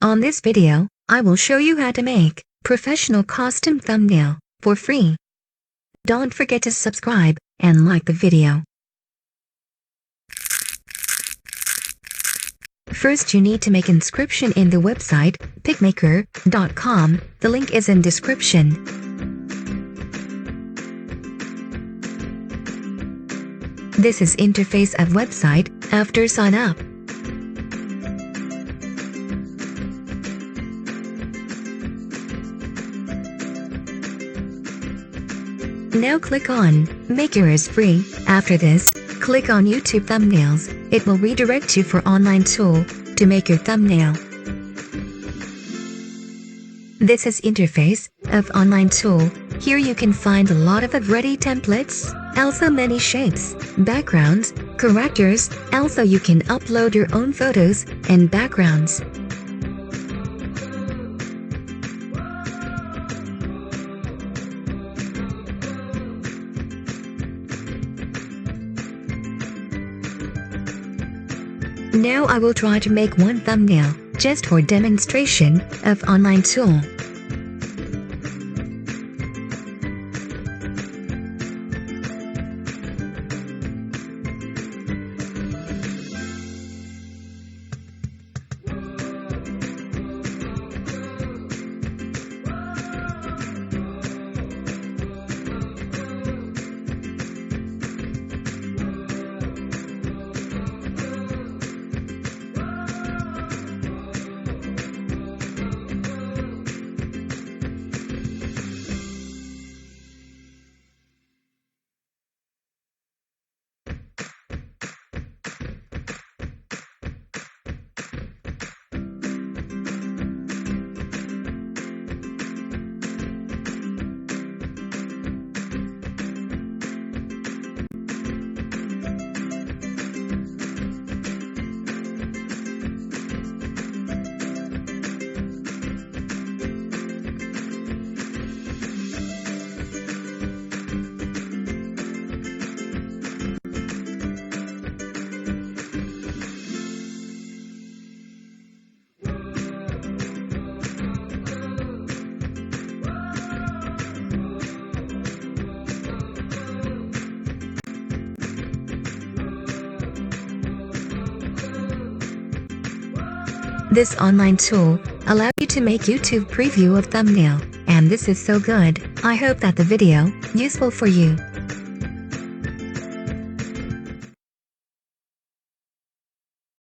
On this video, I will show you how to make professional custom thumbnail for free. Don't forget to subscribe and like the video. First, you need to make inscription in the website picmaker.com. The link is in description. This is interface of website after sign up. Now click on Maker is free. After this, click on YouTube thumbnails. It will redirect you for online tool to make your thumbnail. This is interface of online tool. Here you can find a lot of ready templates, also many shapes, backgrounds, characters. Also you can upload your own photos and backgrounds. Now I will try to make one thumbnail, just for demonstration of online tool. This online tool allows you to make YouTube preview of thumbnail, and this is so good. I hope that the video useful for you.